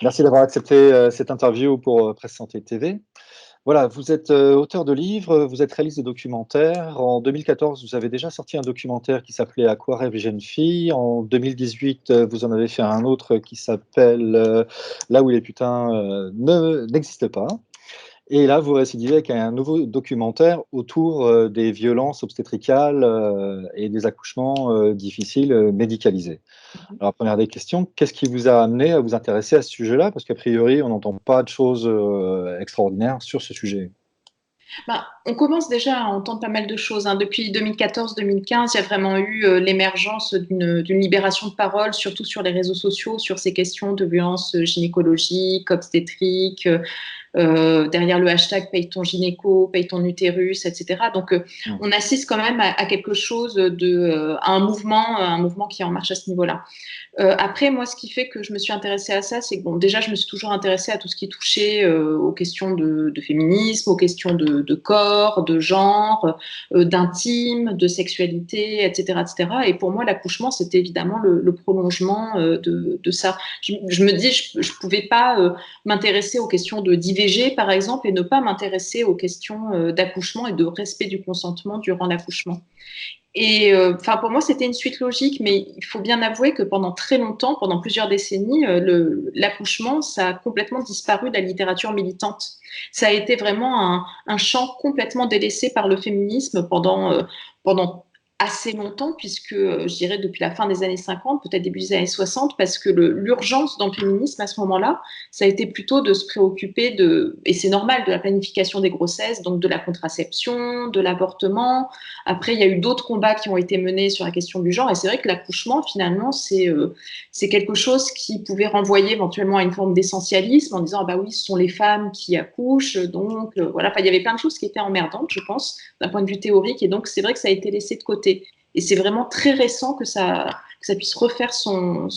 Merci d'avoir accepté, cette interview pour, Presse Santé TV. Voilà, vous êtes, auteur de livres, vous êtes réalisateur de documentaires. En 2014, vous avez déjà sorti un documentaire qui s'appelait «À quoi rêve jeune fille». En 2018, vous en avez fait un autre qui s'appelle, «Là où les putains, ne n'existent pas». Et là, vous récidivez avec un nouveau documentaire autour, des violences obstétricales, et des accouchements, difficiles, médicalisés. Alors, première des questions, qu'est-ce qui vous a amené à vous intéresser à ce sujet-là? Parce qu'a priori, on n'entend pas de choses, extraordinaires sur ce sujet. Ben, on commence déjà à entendre pas mal de choses, hein. Depuis 2014-2015, il y a vraiment eu l'émergence d'une libération de parole, surtout sur les réseaux sociaux, sur ces questions de violences gynécologiques, obstétriques, derrière le hashtag paye ton gynéco, paye ton utérus, etc. Donc, Mmh. on assiste quand même à quelque chose à un mouvement qui est en marche à ce niveau-là. Après, moi, ce qui fait que je me suis intéressée à ça, c'est que bon, déjà, je me suis toujours intéressée à tout ce qui touchait aux questions de féminisme, aux questions de corps, de genre, d'intime, de sexualité, etc., etc. Et pour moi, l'accouchement, c'était évidemment le prolongement de ça. Je me dis, je pouvais pas m'intéresser aux questions de d'IVG, par exemple, et ne pas m'intéresser aux questions d'accouchement et de respect du consentement durant l'accouchement. Et enfin, pour moi, c'était une suite logique, mais il faut bien avouer que pendant très longtemps, pendant plusieurs décennies, l'accouchement, ça a complètement disparu de la littérature militante. Ça a été vraiment un champ complètement délaissé par le féminisme pendant assez longtemps, puisque je dirais depuis la fin des années 50, peut-être début des années 60, parce que l'urgence dans le féminisme à ce moment-là, ça a été plutôt de se préoccuper et c'est normal, de la planification des grossesses, donc de la contraception, de l'avortement. Après, il y a eu d'autres combats qui ont été menés sur la question du genre, et c'est vrai que l'accouchement, finalement, c'est quelque chose qui pouvait renvoyer éventuellement à une forme d'essentialisme en disant, ah bah oui, ce sont les femmes qui accouchent, donc voilà. Enfin, il y avait plein de choses qui étaient emmerdantes, je pense, d'un point de vue théorique, et donc c'est vrai que ça a été laissé de côté. Et c'est vraiment très récent que ça puisse refaire son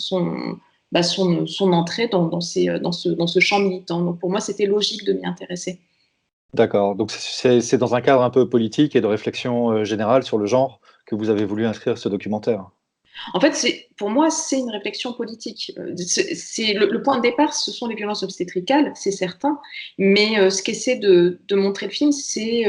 entrée dans ce champ militant. Donc pour moi, c'était logique de m'y intéresser. D'accord, donc c'est dans un cadre un peu politique et de réflexion, générale sur le genre que vous avez voulu inscrire ce documentaire? En fait, pour moi, c'est une réflexion politique. Le point de départ, ce sont les violences obstétricales, c'est certain, mais ce qu'essaie de montrer le film, c'est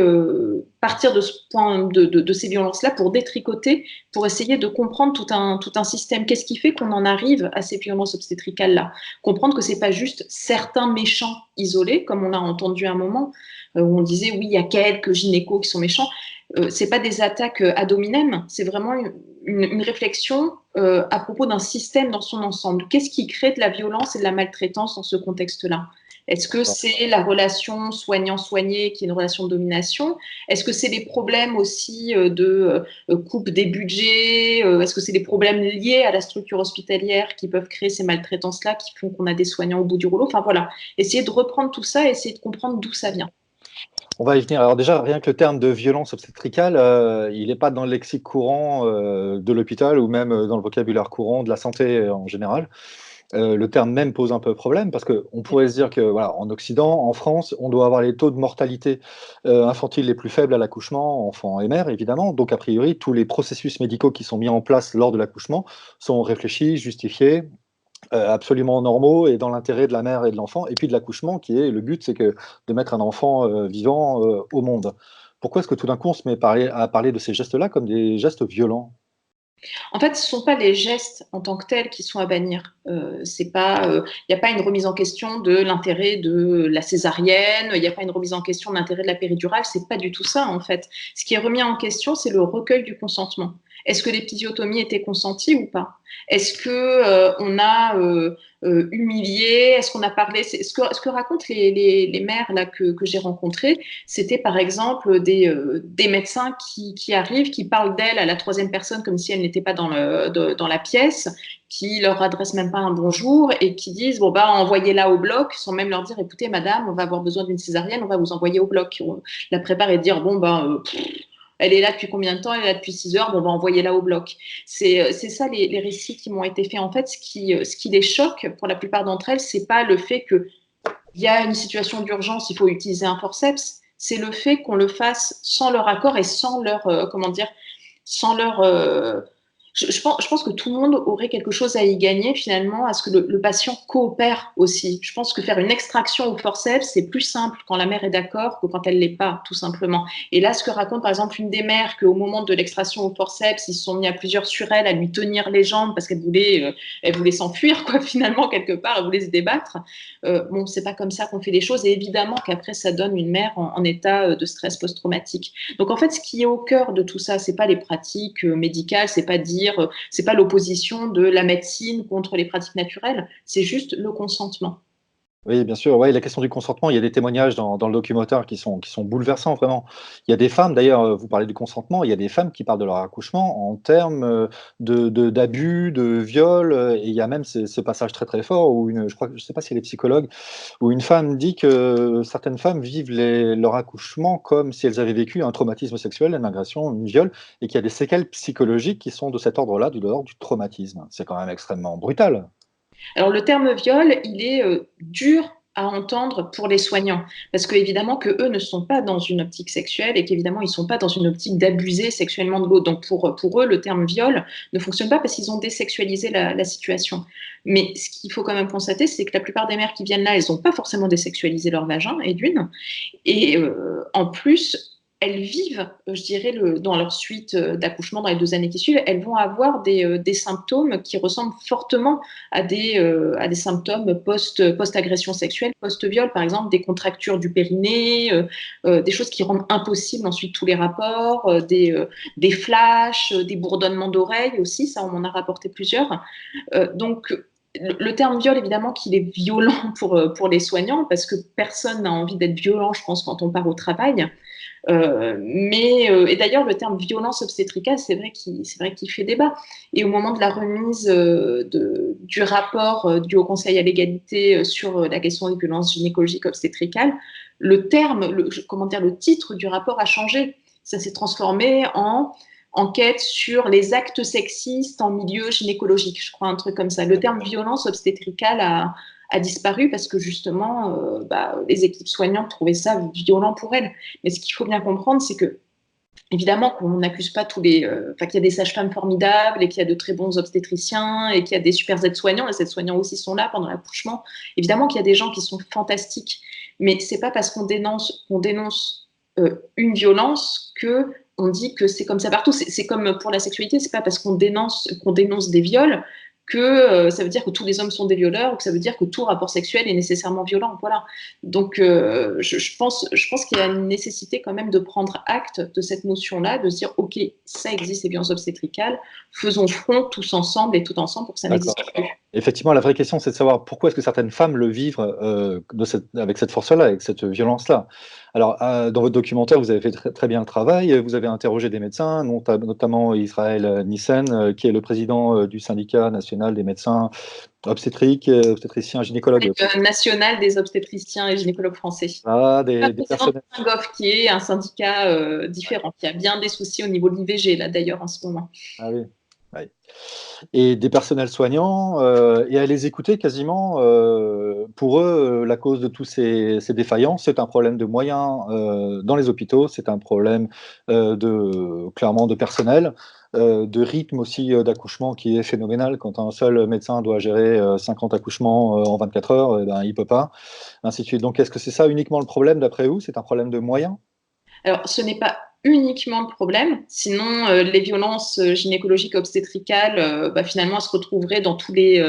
partir de ce point de ces violences-là pour détricoter, pour essayer de comprendre tout un système. Qu'est-ce qui fait qu'on en arrive à ces violences obstétricales-là? Comprendre que c'est pas juste certains méchants isolés, comme on a entendu à un moment, où on disait oui, il y a quelques gynécos qui sont méchants. C'est pas des attaques ad hominem, c'est vraiment une réflexion à propos d'un système dans son ensemble. Qu'est-ce qui crée de la violence et de la maltraitance dans ce contexte-là? Est-ce que c'est la relation soignant-soigné qui est une relation de domination? Est-ce que c'est les problèmes aussi de coupe des budgets? Est-ce que c'est les problèmes liés à la structure hospitalière qui peuvent créer ces maltraitances-là, qui font qu'on a des soignants au bout du rouleau? Enfin voilà, essayer de reprendre tout ça et essayer de comprendre d'où ça vient. On va y venir. Alors déjà, rien que le terme de violence obstétricale, il n'est pas dans le lexique courant, de l'hôpital ou même, dans le vocabulaire courant de la santé, en général. Le terme même pose un peu problème parce qu'on pourrait se dire que, voilà, en Occident, en France, on doit avoir les taux de mortalité, infantile les plus faibles à l'accouchement, enfants et mères évidemment. Donc a priori, tous les processus médicaux qui sont mis en place lors de l'accouchement sont réfléchis, justifiés, absolument normaux et dans l'intérêt de la mère et de l'enfant et puis de l'accouchement qui est le but, c'est que de mettre un enfant, vivant, au monde. Pourquoi est-ce que tout d'un coup on se met à parler de ces gestes-là comme des gestes violents? En fait, ce ne sont pas les gestes en tant que tels qui sont à bannir. C'est pas, il n'y a pas une remise en question de l'intérêt de la césarienne, il n'y a pas une remise en question de l'intérêt de la péridurale, c'est pas du tout ça en fait. Ce qui est remis en question, c'est le recueil du consentement. Est-ce que l'épisiotomie était consentie ou pas? Est-ce que on a humilié? Est-ce qu'on a parlé? Ce que racontent les mères là que j'ai rencontrées, c'était par exemple des médecins qui arrivent, qui parlent d'elle à la troisième personne comme si elle n'était pas dans la pièce, qui leur adressent même pas un bonjour et qui disent bon bah envoyez-la au bloc sans même leur dire écoutez madame, on va avoir besoin d'une césarienne, on va vous envoyer au bloc. On la prépare et dire bon bah elle est là depuis combien de temps? Elle est là depuis 6 heures. Bon, on va envoyer là au bloc. C'est ça les récits qui m'ont été faits. En fait, ce qui les choque pour la plupart d'entre elles, c'est pas le fait qu'il y a une situation d'urgence, il faut utiliser un forceps. C'est le fait qu'on le fasse sans leur accord et sans leur, comment dire, sans leur Je pense que tout le monde aurait quelque chose à y gagner finalement, à ce que le patient coopère aussi. Je pense que faire une extraction au forceps, c'est plus simple quand la mère est d'accord que quand elle l'est pas, tout simplement. Et là, ce que raconte par exemple une des mères, qu'au moment de l'extraction au forceps, ils se sont mis à plusieurs sur elle, à lui tenir les jambes parce elle voulait s'enfuir, quoi, finalement, quelque part, elle voulait se débattre. Bon, c'est pas comme ça qu'on fait les choses. Et évidemment qu'après, ça donne une mère en état de stress post-traumatique. Donc en fait, ce qui est au cœur de tout ça, c'est pas les pratiques médicales, c'est pas l'opposition de la médecine contre les pratiques naturelles, c'est juste le consentement. Oui, bien sûr, ouais, la question du consentement, il y a des témoignages dans le documentaire qui sont bouleversants vraiment. Il y a des femmes d'ailleurs, vous parlez du consentement, il y a des femmes qui parlent de leur accouchement en termes, d'abus, de viol, et il y a même ce passage très, très fort où je crois que je sais pas si elle est psychologue, où une femme dit que certaines femmes vivent leur accouchement comme si elles avaient vécu un traumatisme sexuel, une agression, un viol, et qu'il y a des séquelles psychologiques qui sont de cet ordre-là, de l'ordre du traumatisme. C'est quand même extrêmement brutal. Alors le terme viol, il est dur à entendre pour les soignants, parce qu'évidemment que eux ne sont pas dans une optique sexuelle et qu'évidemment ils ne sont pas dans une optique d'abuser sexuellement de l'autre. Donc pour eux, le terme viol ne fonctionne pas parce qu'ils ont désexualisé la situation. Mais ce qu'il faut quand même constater, c'est que la plupart des mères qui viennent là, elles n'ont pas forcément désexualisé leur vagin, et d'une. Et en plus, elles vivent, je dirais, dans leur suite d'accouchement, dans les 2 années qui suivent, elles vont avoir des symptômes qui ressemblent fortement à des symptômes post-agression sexuelle, post-viol, par exemple, des contractures du périnée, des choses qui rendent impossible ensuite tous les rapports, des flashs, des bourdonnements d'oreilles aussi, ça on en a rapporté plusieurs. Donc, le terme viol, évidemment, qu'il est violent pour les soignants, parce que personne n'a envie d'être violent, je pense, quand on part au travail. Et d'ailleurs, le terme violence obstétricale, c'est vrai qu'il fait débat. Et au moment de la remise du rapport du Haut Conseil à l'égalité sur la question des violences gynécologiques obstétricales, le terme, comment dire, le titre du rapport a changé. Ça s'est transformé en enquête sur les actes sexistes en milieu gynécologique, je crois, un truc comme ça. Le terme violence obstétricale a disparu parce que justement, les équipes soignantes trouvaient ça violent pour elles. Mais ce qu'il faut bien comprendre, c'est que évidemment qu'on n'accuse pas tous les, enfin qu'il y a des sages-femmes formidables et qu'il y a de très bons obstétriciens et qu'il y a des super aides-soignants. Les aides-soignants aussi sont là pendant l'accouchement. Évidemment qu'il y a des gens qui sont fantastiques, mais c'est pas parce qu'on dénonce une violence que on dit que c'est comme ça partout. C'est comme pour la sexualité, c'est pas parce qu'on dénonce des viols que ça veut dire que tous les hommes sont des violeurs ou que ça veut dire que tout rapport sexuel est nécessairement violent. Voilà. Donc, je pense qu'il y a une nécessité quand même de prendre acte de cette notion-là, de se dire, OK, ça existe, les violences obstétricales, faisons front tous ensemble et tout ensemble pour que ça D'accord. n'existe plus. Effectivement, la vraie question, c'est de savoir pourquoi est-ce que certaines femmes le vivent, avec cette force-là, avec cette violence-là. Alors, dans votre documentaire, vous avez fait très bien le travail, vous avez interrogé des médecins, notamment Israël Nissen, qui est le président, du syndicat national des médecins obstétriques, obstétriciens, gynécologues. National des obstétriciens et gynécologues français. Ah, Pas des président de personnels. Saint-Goff, qui est un syndicat différent, qui a bien des soucis au niveau de l'IVG, là, d'ailleurs, en ce moment. Ah oui, oui. Et des personnels soignants, et à les écouter quasiment, pour eux, la cause de tous ces défaillances, c'est un problème de moyens, dans les hôpitaux, c'est un problème, clairement de personnel, de rythme aussi, d'accouchement qui est phénoménal. Quand un seul médecin doit gérer, 50 accouchements, en 24 heures, et ben, il peut pas, ainsi de suite. Donc est-ce que c'est ça uniquement le problème d'après vous? C'est un problème de moyens? Alors, ce n'est pas uniquement le problème, sinon les violences gynécologiques obstétricales, finalement, elles se retrouveraient dans tous les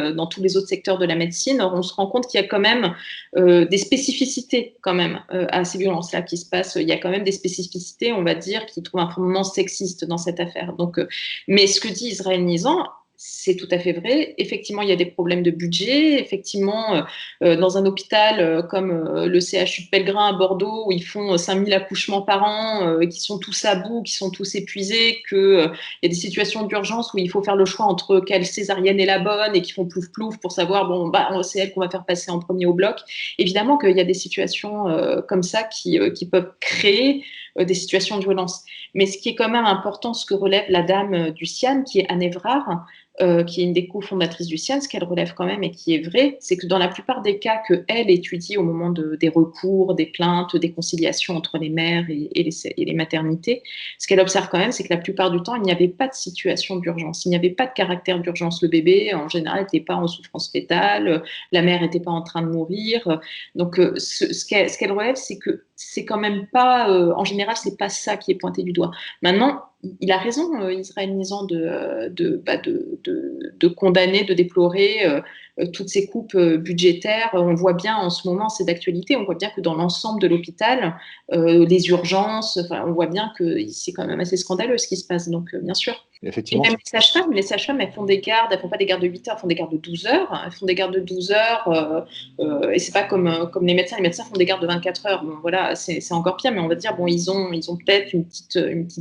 autres secteurs de la médecine. Or, on se rend compte qu'il y a quand même des spécificités quand même à ces violences-là qui se passent. Il y a quand même des spécificités, on va dire, qui trouvent un fondement sexiste dans cette affaire. Donc, mais ce que dit Israël Nizan, c'est tout à fait vrai. Effectivement, il y a des problèmes de budget. Effectivement, dans un hôpital comme le CHU de Pellegrin à Bordeaux, où ils font 5000 accouchements par an, qui sont tous à bout, qui sont tous épuisés, qu'il y a des situations d'urgence où il faut faire le choix entre quelle césarienne est la bonne et qui font plouf-plouf pour savoir, bon, c'est elle qu'on va faire passer en premier au bloc. Évidemment qu'il y a des situations comme ça qui peuvent créer des situations de violence. Mais ce qui est quand même important, ce que relève la dame du SIAN, qui est Anne Evrard, qui est une des cofondatrices du CIAN, ce qu'elle relève quand même et qui est vrai, c'est que dans la plupart des cas qu'elle étudie au moment des recours, des plaintes, des conciliations entre les mères et les maternités, ce qu'elle observe quand même, c'est que la plupart du temps, il n'y avait pas de situation d'urgence, il n'y avait pas de caractère d'urgence. Le bébé, en général, n'était pas en souffrance fétale, la mère n'était pas en train de mourir. Donc, ce qu'elle relève, c'est que c'est quand même pas, en général, c'est pas ça qui est pointé du doigt. Maintenant, il a raison, Israël Nizan, de condamner, de déplorer toutes ces coupes budgétaires. On voit bien en ce moment, c'est d'actualité, on voit bien que dans l'ensemble de l'hôpital, les urgences, enfin, on voit bien que c'est quand même assez scandaleux ce qui se passe, donc bien sûr. Et Effectivement, même les sages-femmes, elles font des gardes, elles font pas des gardes de 8 heures, elles font des gardes de 12 heures, elles font des gardes de 12 heures, et c'est pas comme les médecins font des gardes de 24 heures. Bon, voilà, c'est encore pire, mais on va dire, bon, ils ont peut-être une petite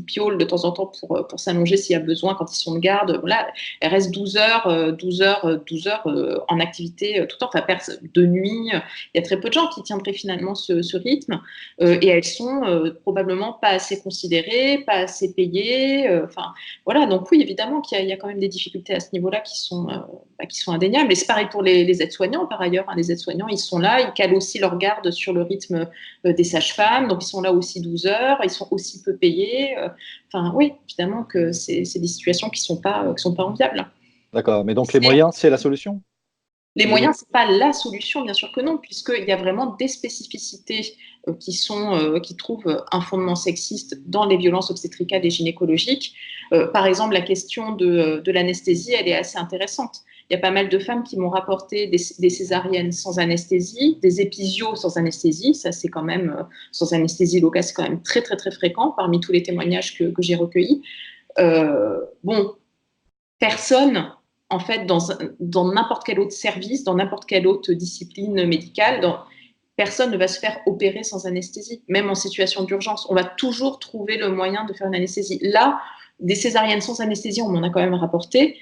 piole de temps en temps pour s'allonger s'il y a besoin quand ils sont de garde. Voilà, elles restent 12 heures, 12 heures, 12 heures en activité tout le temps, enfin, de nuit. Il y a très peu de gens qui tiendraient finalement ce rythme, et elles sont probablement pas assez considérées, pas assez payées, enfin, voilà, donc oui, évidemment qu'il y a quand même des difficultés à ce niveau-là qui sont indéniables. Et c'est pareil pour les aides-soignants, par ailleurs, hein. Les aides-soignants, ils sont là, ils calent aussi leur garde sur le rythme des sages-femmes, donc ils sont là aussi 12 heures, ils sont aussi peu payés. Enfin, oui, évidemment que c'est des situations qui sont pas enviables. d'accord. Mais donc les moyens, c'est la solution? Les Les mo moyens, ce n'est pas la solution, bien sûr que non, puisqu'il y a vraiment des spécificités qui trouvent un fondement sexiste dans les violences obstétricales et gynécologiques. Par exemple, la question de l'anesthésie, elle est assez intéressante. Il y a pas mal de femmes qui m'ont rapporté des césariennes sans anesthésie, des épisios sans anesthésie. Ça, c'est quand même, sans anesthésie locale, c'est quand même très, très, très fréquent parmi tous les témoignages que j'ai recueillis. Bon, personne, en fait, dans n'importe quel autre service, dans n'importe quelle autre discipline médicale, personne ne va se faire opérer sans anesthésie, même en situation d'urgence. On va toujours trouver le moyen de faire une anesthésie. Là, des césariennes sans anesthésie, on m'en a quand même rapporté,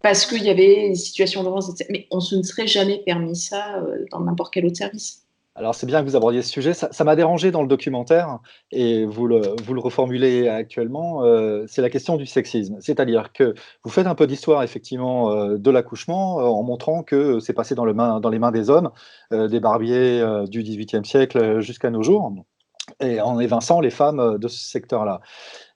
parce qu'il y avait une situation d'urgence, mais on se ne serait jamais permis ça dans n'importe quel autre service. Alors c'est bien que vous abordiez ce sujet. Ça m'a dérangé dans le documentaire et vous le reformulez actuellement, c'est la question du sexisme. C'est-à-dire que vous faites un peu d'histoire effectivement, de l'accouchement, en montrant que c'est passé dans les mains des hommes, des barbiers, du XVIIIe siècle, jusqu'à nos jours et en évinçant les femmes, de ce secteur-là.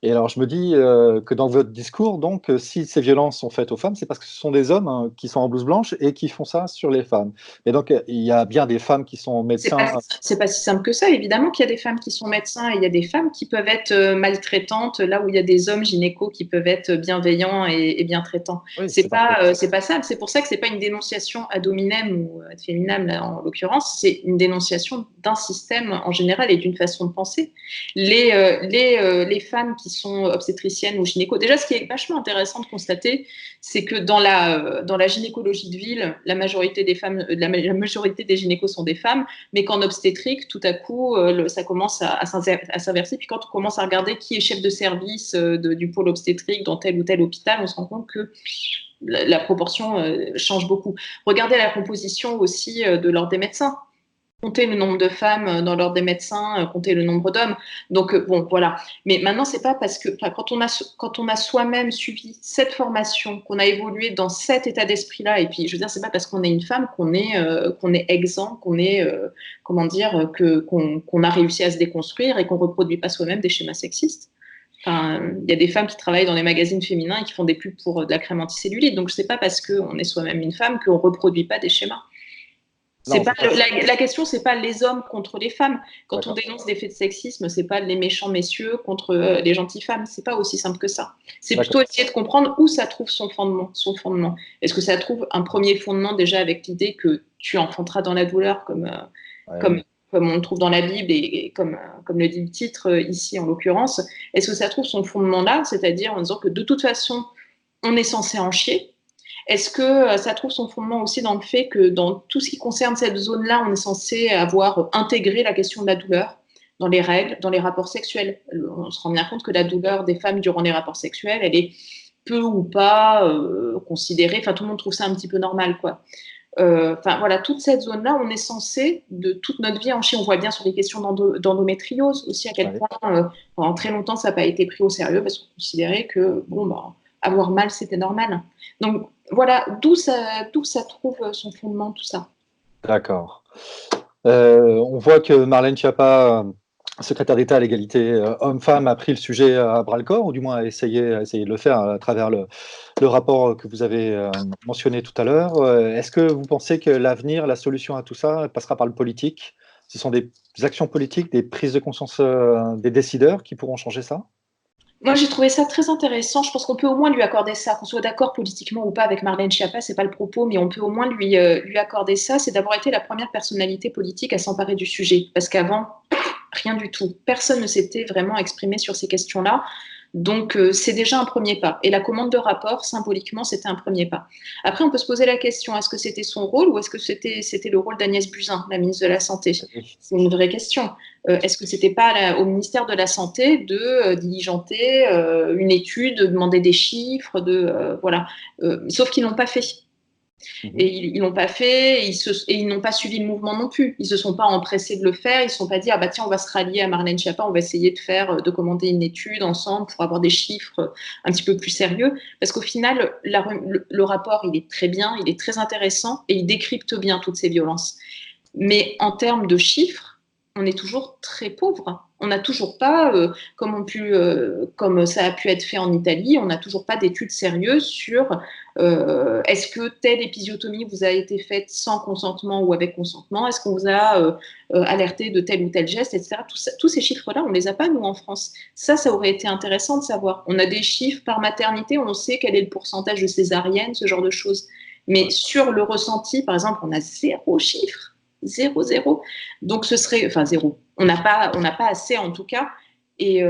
Et alors je me dis, que dans votre discours donc, si ces violences sont faites aux femmes, c'est parce que ce sont des hommes, hein, qui sont en blouse blanche et qui font ça sur les femmes. Et donc, il y a bien des femmes qui sont C'est pas, médecins. c'est pas si simple que ça. Évidemment qu'il y a des femmes qui sont médecins et il y a des femmes qui peuvent être maltraitantes, là où il y a des hommes gynécos qui peuvent être bienveillants et bien traitants. Oui, c'est parfait. C'est pas ça. C'est pour ça que c'est pas une dénonciation ad hominem ou ad féminam, là, en l'occurrence. C'est une dénonciation d'un système en général et d'une façon de penser. Les femmes qui sont obstétriciennes ou gynécos, déjà, ce qui est vachement intéressant de constater, c'est que dans la gynécologie de ville, la majorité des femmes, la majorité des gynécos sont des femmes, mais qu'en obstétrique, tout à coup, ça commence à s'inverser. Puis quand on commence à regarder qui est chef de service du pôle obstétrique dans tel ou tel hôpital, on se rend compte que la proportion change beaucoup. Regardez la composition aussi de l'ordre des médecins. Compter le nombre de femmes dans l'ordre des médecins, compter le nombre d'hommes. Donc, bon, voilà. Mais maintenant, c'est pas parce que quand on a soi-même suivi cette formation, qu'on a évolué dans cet état d'esprit-là, et puis, je veux dire, c'est pas parce qu'on est une femme qu'on est exempt, qu'on est, comment dire, qu'on a réussi à se déconstruire et qu'on reproduit pas soi-même des schémas sexistes. Enfin, il y a des femmes qui travaillent dans les magazines féminins et qui font des pubs pour de la crème anticellulite. Donc, c'est pas parce qu'on est soi-même une femme qu'on reproduit pas des schémas. Non, c'est pas La question, c'est pas les hommes contre les femmes. Quand on d'accord, dénonce des faits de sexisme, c'est pas les méchants messieurs contre les gentilles femmes. C'est pas aussi simple que ça. C'est d'accord. plutôt essayer de comprendre où ça trouve son fondement. Est-ce que ça trouve un premier fondement déjà avec l'idée que tu enfanteras dans la douleur, Ouais, comme, comme on le trouve dans la Bible et comme le dit le titre ici en l'occurrence. Est-ce que ça trouve son fondement là, c'est-à-dire en disant que de toute façon, on est censé en chier. Est-ce que ça trouve son fondement aussi dans le fait que dans tout ce qui concerne cette zone-là, on est censé avoir intégré la question de la douleur dans les règles, dans les rapports sexuels? On se rend bien compte que la douleur des femmes durant les rapports sexuels, elle est peu ou pas considérée. Enfin, tout le monde trouve ça un petit peu normal, quoi. Enfin, voilà, toute cette zone-là, on est censé, de toute notre vie en Chine, on voit bien sur les questions d'endométriose aussi, à quel ouais. point, pendant très longtemps, ça n'a pas été pris au sérieux parce qu'on considérait que, bon, bah, avoir mal, c'était normal. Donc voilà, d'où ça trouve son fondement, tout ça. D'accord. On voit que Marlène Schiappa, secrétaire d'État à l'égalité, hommes-femmes, a pris le sujet à bras-le-corps, ou du moins a essayé de le faire à travers le rapport que vous avez, mentionné tout à l'heure. Est-ce que vous pensez que l'avenir, la solution à tout ça, passera par le politique? Ce sont des actions politiques, des prises de conscience, des décideurs qui pourront changer ça? Moi, j'ai trouvé ça très intéressant. Je pense qu'on peut au moins lui accorder ça, qu'on soit d'accord politiquement ou pas avec Marlène Schiappa, c'est pas le propos, mais on peut au moins lui accorder ça, c'est d'avoir été la première personnalité politique à s'emparer du sujet. Parce qu'avant, rien du tout. Personne ne s'était vraiment exprimé sur ces questions-là. Donc, c'est déjà un premier pas. Et la commande de rapport, symboliquement, c'était un premier pas. Après, on peut se poser la question, est-ce que c'était son rôle ou est-ce que c'était le rôle d'Agnès Buzyn, la ministre de la Santé? Oui. C'est une vraie question. Est-ce que c'était pas au ministère de la Santé de diligenter une étude, de demander des chiffres, voilà. Sauf qu'ils l'ont pas fait. Et Mmh. ils l'ont pas fait, et ils n'ont pas suivi le mouvement non plus. Ils se sont pas empressés de le faire, ils se sont pas dit, ah bah tiens, on va se rallier à Marlène Schiappa, on va essayer de commander une étude ensemble pour avoir des chiffres un petit peu plus sérieux. Parce qu'au final, le rapport, il est très bien, il est très intéressant, et il décrypte bien toutes ces violences. Mais en termes de chiffres, on est toujours très pauvre. On n'a toujours pas, comme ça a pu être fait en Italie, on n'a toujours pas d'études sérieuses sur est-ce que telle épisiotomie vous a été faite sans consentement ou avec consentement, est-ce qu'on vous a alerté de tel ou tel geste, etc. Tous ces chiffres-là, on ne les a pas, nous, en France. Ça aurait été intéressant de savoir. On a des chiffres par maternité, on sait quel est le pourcentage de césariennes, ce genre de choses. Mais sur le ressenti, par exemple, on a zéro chiffre. Zéro, zéro. Donc ce serait, enfin zéro. On n'a pas assez en tout cas. Et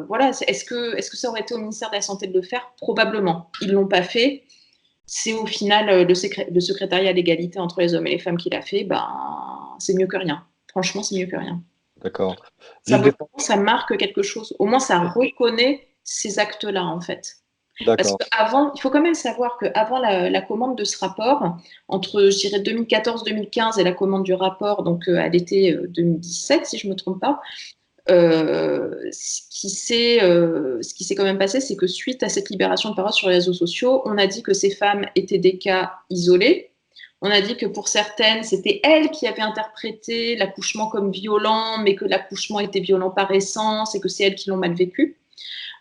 voilà, est-ce que ça aurait été au ministère de la Santé de le faire? Probablement. Ils l'ont pas fait. C'est au final le secrétariat à l'égalité entre les hommes et les femmes qui l'a fait. Ben, c'est mieux que rien. Franchement, c'est mieux que rien. D'accord. L'Île-de-France. Ça marque quelque chose. Au moins, ça reconnaît ces actes-là, en fait. Parce D'accord. qu'avant, il faut quand même savoir qu'avant la commande de ce rapport, entre, je dirais, 2014-2015 et la commande du rapport, donc à l'été 2017, si je ne me trompe pas, ce qui s'est quand même passé, c'est que suite à cette libération de parole sur les réseaux sociaux, on a dit que ces femmes étaient des cas isolés. On a dit que pour certaines, c'était elles qui avaient interprété l'accouchement comme violent, mais que l'accouchement était violent par essence et que c'est elles qui l'ont mal vécu.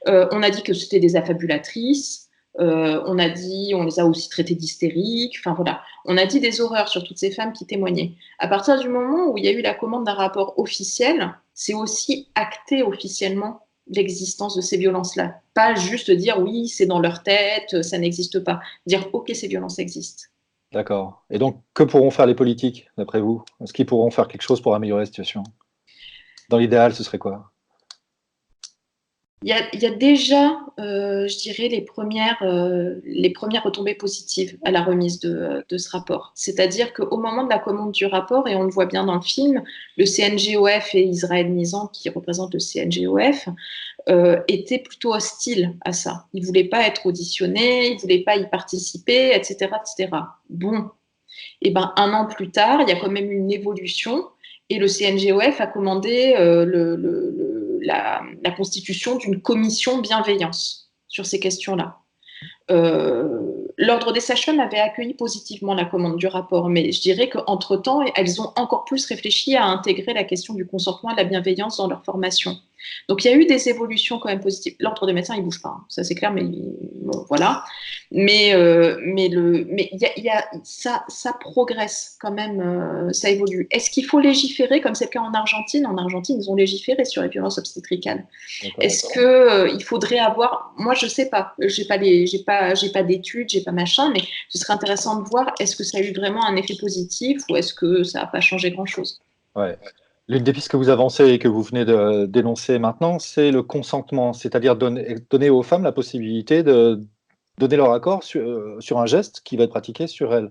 On a dit que c'était des affabulatrices. On les a aussi traitées d'hystériques. Enfin voilà, on a dit des horreurs sur toutes ces femmes qui témoignaient. À partir du moment où il y a eu la commande d'un rapport officiel, c'est aussi acté officiellement l'existence de ces violences-là. Pas juste dire oui, c'est dans leur tête, ça n'existe pas. Dire ok, ces violences existent. D'accord. Et donc, que pourront faire les politiques, d'après vous? Est-ce qu'ils pourront faire quelque chose pour améliorer la situation? Dans l'idéal, ce serait quoi? Il y a déjà, je dirais, les premières retombées positives à la remise de ce rapport. C'est-à-dire qu'au moment de la commande du rapport, et on le voit bien dans le film, le CNGOF et Israël Nizan, qui représente le CNGOF, étaient plutôt hostiles à ça. Ils ne voulaient pas être auditionnés, ils ne voulaient pas y participer, etc., etc. Bon, et ben un an plus tard, il y a quand même une évolution et le CNGOF a commandé la constitution d'une commission bienveillance sur ces questions-là. L'Ordre des sages-femmes avait accueilli positivement la commande du rapport, mais je dirais qu'entre-temps, elles ont encore plus réfléchi à intégrer la question du consentement et de la bienveillance dans leur formation. Donc il y a eu des évolutions quand même positives. L'Ordre des médecins, il ne bouge pas, hein. Ça c'est clair, mais bon, voilà. Mais ça progresse quand même, ça évolue. Est-ce qu'il faut légiférer comme c'est le cas en Argentine? En Argentine, ils ont légiféré sur les violences obstétricales. D'accord. Est-ce que il faudrait avoir, moi je sais pas, j'ai pas d'études, j'ai pas machin, mais ce serait intéressant de voir est-ce que ça a eu vraiment un effet positif ou est-ce que ça n'a pas changé grand-chose. Ouais. L'une des pistes que vous avancez et que vous venez de d'énoncer maintenant, c'est le consentement, c'est-à-dire donner aux femmes la possibilité de donner leur accord sur un geste qui va être pratiqué sur elles.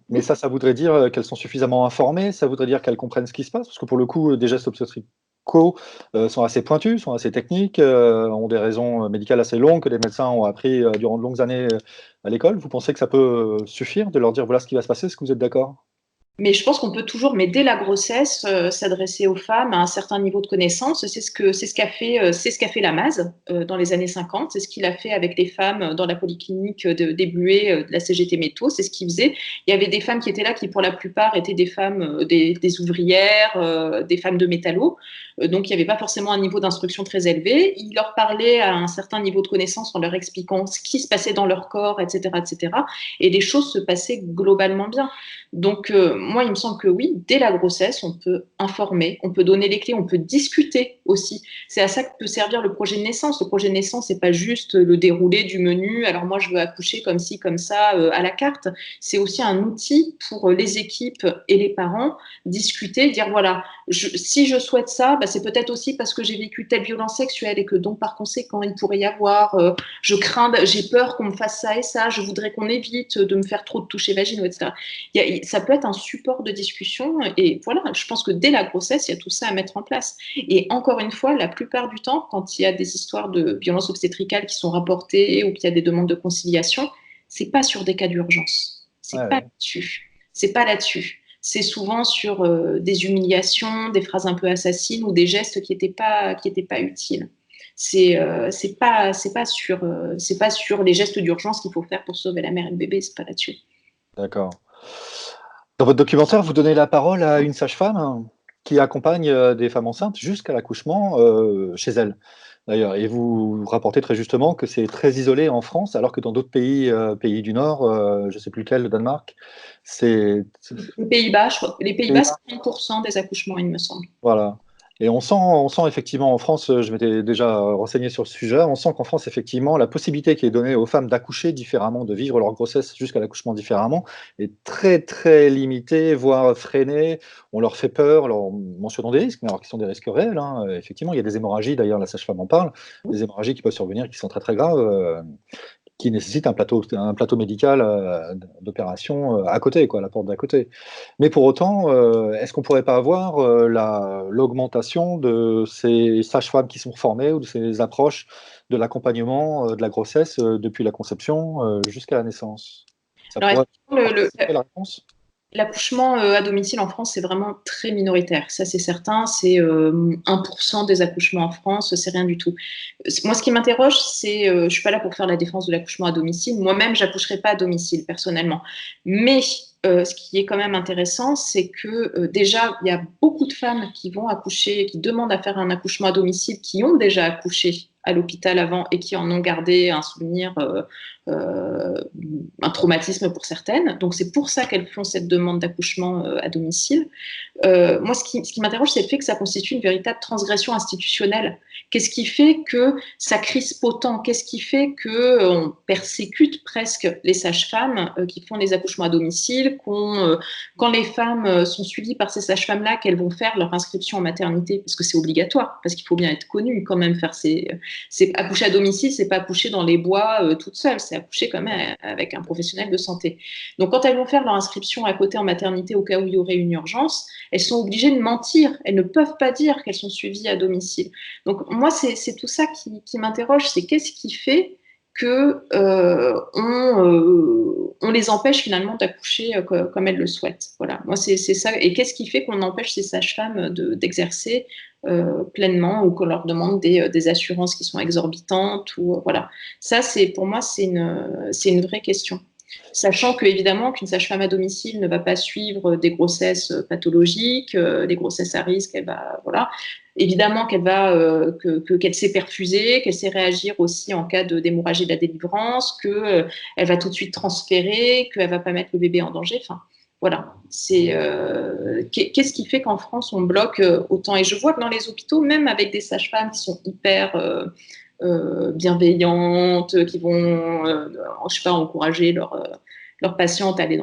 Mais ça voudrait dire, qu'elles sont suffisamment informées, ça voudrait dire qu'elles comprennent ce qui se passe? Parce que pour le coup, des gestes obstétricaux, sont assez pointus, sont assez techniques, ont des raisons, médicales assez longues que les médecins ont appris, durant de longues années, à l'école. Vous pensez que ça peut, suffire de leur dire: «Voilà ce qui va se passer, est-ce que vous êtes d'accord?» Mais je pense qu'on peut toujours, mais dès la grossesse, s'adresser aux femmes à un certain niveau de connaissance. C'est ce qu'a fait Lamaze dans les années 50. C'est ce qu'il a fait avec les femmes dans la polyclinique des Bluets de la CGT Métaux. C'est ce qu'il faisait. Il y avait des femmes qui étaient là qui, pour la plupart, étaient des femmes, des ouvrières, des femmes de métallo. Donc, il n'y avait pas forcément un niveau d'instruction très élevé. Il leur parlait à un certain niveau de connaissance en leur expliquant ce qui se passait dans leur corps, etc., etc. Et les choses se passaient globalement bien. Donc, moi, il me semble que oui, dès la grossesse, on peut informer, on peut donner les clés, on peut discuter aussi. C'est à ça que peut servir le projet de naissance. Le projet de naissance, c'est pas juste le déroulé du menu. Alors moi, je veux accoucher comme ci, comme ça, à la carte. C'est aussi un outil pour les équipes et les parents discuter, dire voilà, si je souhaite ça, bah, c'est peut-être aussi parce que j'ai vécu telle violence sexuelle et que donc par conséquent, il pourrait y avoir, j'ai peur qu'on me fasse ça et ça, je voudrais qu'on évite de me faire trop de toucher vaginaux, etc. Ça peut être un support de discussion. Et voilà, je pense que dès la grossesse, il y a tout ça à mettre en place. Et encore une fois, la plupart du temps, quand il y a des histoires de violences obstétricales qui sont rapportées ou qu'il y a des demandes de conciliation, c'est pas sur des cas d'urgence. C'est Ouais, pas ouais. là-dessus. C'est pas là-dessus. C'est souvent sur des humiliations, des phrases un peu assassines ou des gestes qui étaient pas utiles. C'est pas sur les gestes d'urgence qu'il faut faire pour sauver la mère et le bébé. C'est pas là-dessus. D'accord. Dans votre documentaire, vous donnez la parole à une sage-femme qui accompagne, des femmes enceintes jusqu'à l'accouchement, chez elles, d'ailleurs, et vous rapportez très justement que c'est très isolé en France, alors que dans d'autres pays, pays du Nord, je ne sais plus lequel, le Danemark, c'est Les Pays-Bas, je crois. Les Pays-Bas, c'est Pays-Bas? 30% des accouchements, il me semble. Voilà, et on sent effectivement en France, je m'étais déjà renseigné sur le sujet, on sent qu'en France, effectivement, la possibilité qui est donnée aux femmes d'accoucher différemment, de vivre leur grossesse jusqu'à l'accouchement différemment, est très, très limitée, voire freinée. On leur fait peur, en leur mentionnant des risques, mais alors qui sont des risques réels, hein. Effectivement, il y a des hémorragies, d'ailleurs la sage-femme en parle, des hémorragies qui peuvent survenir, qui sont très, très graves, qui nécessite un plateau médical, d'opération, à côté quoi, à la porte d'à côté. Mais pour autant, est-ce qu'on pourrait pas avoir, l'augmentation de ces sages-femmes qui sont formées ou de ces approches de l'accompagnement, de la grossesse, depuis la conception, jusqu'à la naissance? Ça Alors, pourrait effectivement, participer à la réponse? l'accouchement à domicile en France, c'est vraiment très minoritaire. Ça, c'est certain. C'est 1% des accouchements en France, c'est rien du tout. Moi, ce qui m'interroge, c'est, je suis pas là pour faire la défense de l'accouchement à domicile. Moi-même, j'accoucherai pas à domicile, personnellement. Mais ce qui est quand même intéressant, c'est que déjà, il y a beaucoup de femmes qui vont accoucher, qui demandent à faire un accouchement à domicile, qui ont déjà accouché à l'hôpital avant et qui en ont gardé un souvenir, euh, un traumatisme pour certaines. Donc c'est pour ça qu'elles font cette demande d'accouchement à domicile. Moi, ce qui m'interroge, c'est le fait que ça constitue une véritable transgression institutionnelle. Qu'est-ce qui fait que ça crispe autant? Qu'est-ce qui fait qu'on persécute presque les sages-femmes qui font les accouchements à domicile, quand les femmes sont suivies par ces sages-femmes-là, qu'elles vont faire leur inscription en maternité, parce que c'est obligatoire, parce qu'il faut bien être connu quand même, accoucher à domicile, c'est pas accoucher dans les bois toute seule, c'est accoucher quand même avec un professionnel de santé. Donc quand elles vont faire leur inscription à côté en maternité au cas où il y aurait une urgence, elles sont obligées de mentir. Elles ne peuvent pas dire qu'elles sont suivies à domicile. Donc moi, c'est tout ça qui m'interroge, c'est qu'est-ce qui fait que on les empêche finalement d'accoucher comme elles le souhaitent. Voilà, moi c'est ça. Et qu'est-ce qui fait qu'on empêche ces sages-femmes d'exercer pleinement ou qu'on leur demande des assurances qui sont exorbitantes ou voilà. Ça c'est pour moi c'est une vraie question. Sachant que évidemment qu'une sage-femme à domicile ne va pas suivre des grossesses pathologiques, des grossesses à risque, elle va voilà. Évidemment qu'elle sait perfuser, qu'elle sait réagir aussi en cas d'hémorragie de la délivrance, que elle va tout de suite transférer, qu'elle va pas mettre le bébé en danger. Enfin, voilà. Qu'est-ce qui fait qu'en France on bloque autant? Et je vois que dans les hôpitaux, même avec des sages-femmes qui sont hyper bienveillantes, qui vont, je sais pas, encourager leurs patientes à aller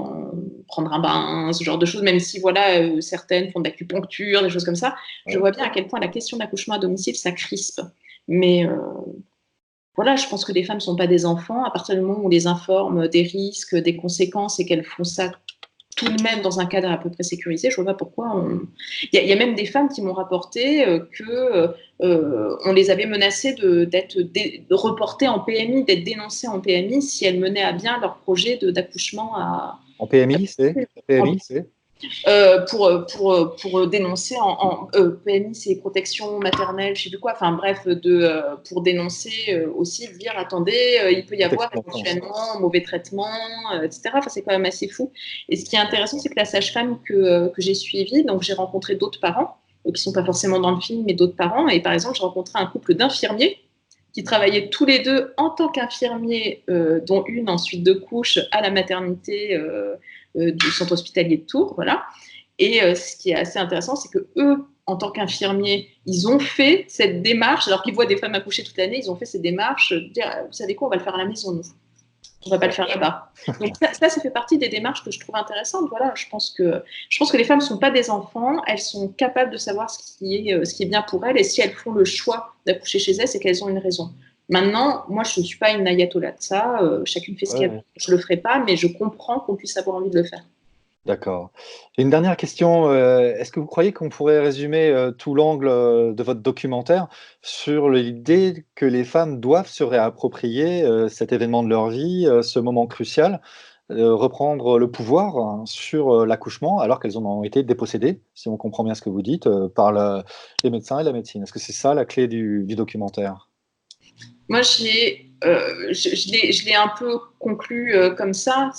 prendre un bain, ce genre de choses, même si voilà, certaines font de l'acupuncture, des choses comme ça, je Ouais. vois bien à quel point la question d'accouchement à domicile, ça crispe. Mais voilà, je pense que les femmes ne sont pas des enfants. À partir du moment où on les informe des risques, des conséquences et qu'elles font ça tout de même dans un cadre à peu près sécurisé, je vois pas pourquoi il y a même des femmes qui m'ont rapporté que on les avait menacées d'être reportées en PMI, d'être dénoncées en PMI si elles menaient à bien leur projet d'accouchement En PMI, en c'est? PMI, c'est? Pour dénoncer PMI, c'est protection maternelle, je sais plus quoi, enfin bref, pour dénoncer aussi, dire attendez, il peut y avoir éventuellement mauvais traitement, etc. Enfin, c'est quand même assez fou. Et ce qui est intéressant, c'est que la sage-femme que j'ai suivie, donc j'ai rencontré d'autres parents, qui ne sont pas forcément dans le film, mais d'autres parents. Et par exemple, j'ai rencontré un couple d'infirmiers qui travaillaient tous les deux en tant qu'infirmiers, dont une en suite de couche à la maternité du centre hospitalier de Tours, voilà. Et ce qui est assez intéressant, c'est que eux, en tant qu'infirmiers, ils ont fait cette démarche, alors qu'ils voient des femmes accoucher toute l'année, ils ont fait cette démarche de dire, vous savez quoi, on va le faire à la maison, nous. On ne va pas le faire là-bas. Donc ça fait partie des démarches que je trouve intéressantes. Voilà, je pense que les femmes ne sont pas des enfants, elles sont capables de savoir ce qui est bien pour elles, et si elles font le choix d'accoucher chez elles, c'est qu'elles ont une raison. Maintenant, moi, je ne suis pas une ayatollah de ça, chacune fait ce qu'elle veut. Je ne le ferai pas, mais je comprends qu'on puisse avoir envie de le faire. D'accord. Et une dernière question, est-ce que vous croyez qu'on pourrait résumer, tout l'angle, de votre documentaire sur l'idée que les femmes doivent se réapproprier, cet événement de leur vie, ce moment crucial, reprendre le pouvoir, hein, sur, l'accouchement alors qu'elles en ont été dépossédées, si on comprend bien ce que vous dites, par les médecins et la médecine? Est-ce que c'est ça la clé du documentaire? Moi, je l'ai un peu conclu comme ça.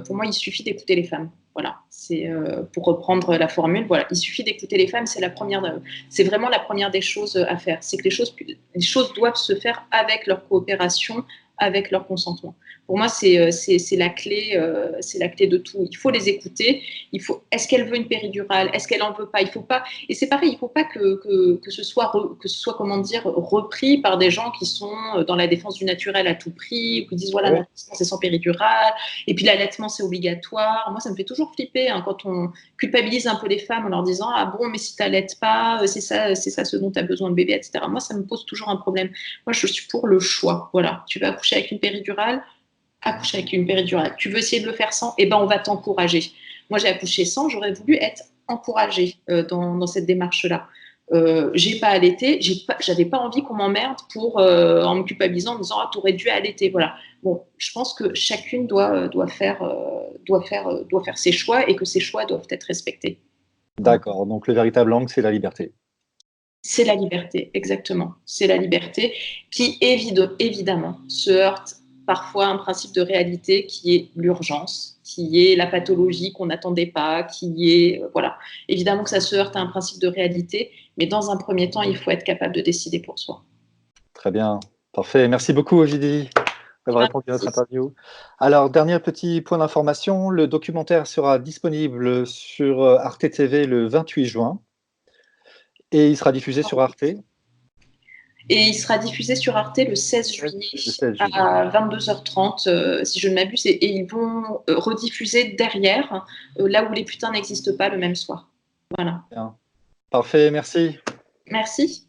Pour moi, il suffit d'écouter les femmes. Voilà, c'est pour reprendre la formule. Voilà, il suffit d'écouter les femmes. C'est vraiment la première des choses à faire. C'est que les choses doivent se faire avec leur coopération, avec leur consentement. Pour moi, c'est la clé de tout. Il faut les écouter. Est-ce qu'elle veut une péridurale? Est-ce qu'elle en veut pas? Il faut pas. Et c'est pareil, il ne faut pas que ce soit comment dire, repris par des gens qui sont dans la défense du naturel à tout prix, qui disent voilà, Ouais. c'est sans péridurale, et puis l'allaitement c'est obligatoire. Moi, ça me fait toujours flipper quand on culpabilise un peu les femmes en leur disant ah bon, mais si tu n'allaites pas, c'est ça ce dont tu as besoin de bébé, etc. Moi, ça me pose toujours un problème. Moi, je suis pour le choix. Voilà, tu vas accoucher avec une péridurale, accoucher avec une péridurale. Tu veux essayer de le faire sans, eh ben on va t'encourager. Moi, j'ai accouché sans, j'aurais voulu être encouragée dans cette démarche-là. J'ai pas allaité, j'avais pas envie qu'on m'emmerde en me culpabilisant, en me disant ah t'aurais dû allaiter, voilà. Bon, je pense que chacune doit faire ses choix et que ses choix doivent être respectés. Voilà. D'accord, donc le véritable angle, c'est la liberté. C'est la liberté, exactement. C'est la liberté qui, évidemment, se heurte parfois à un principe de réalité qui est l'urgence, qui est la pathologie qu'on n'attendait pas, qui est... voilà. Évidemment que ça se heurte à un principe de réalité, mais dans un premier temps, il faut être capable de décider pour soi. Très bien, parfait. Merci beaucoup Ovidie d'avoir répondu à notre interview. Alors, dernier petit point d'information, le documentaire sera disponible sur, Arte TV le 28 juin et il sera diffusé sur Arte Et il sera diffusé sur Arte le 16 juillet le 16 juillet. à 22h30, si je ne m'abuse, et ils vont rediffuser derrière, là où les putains n'existent pas, le même soir. Voilà. Bien. Parfait, merci. Merci.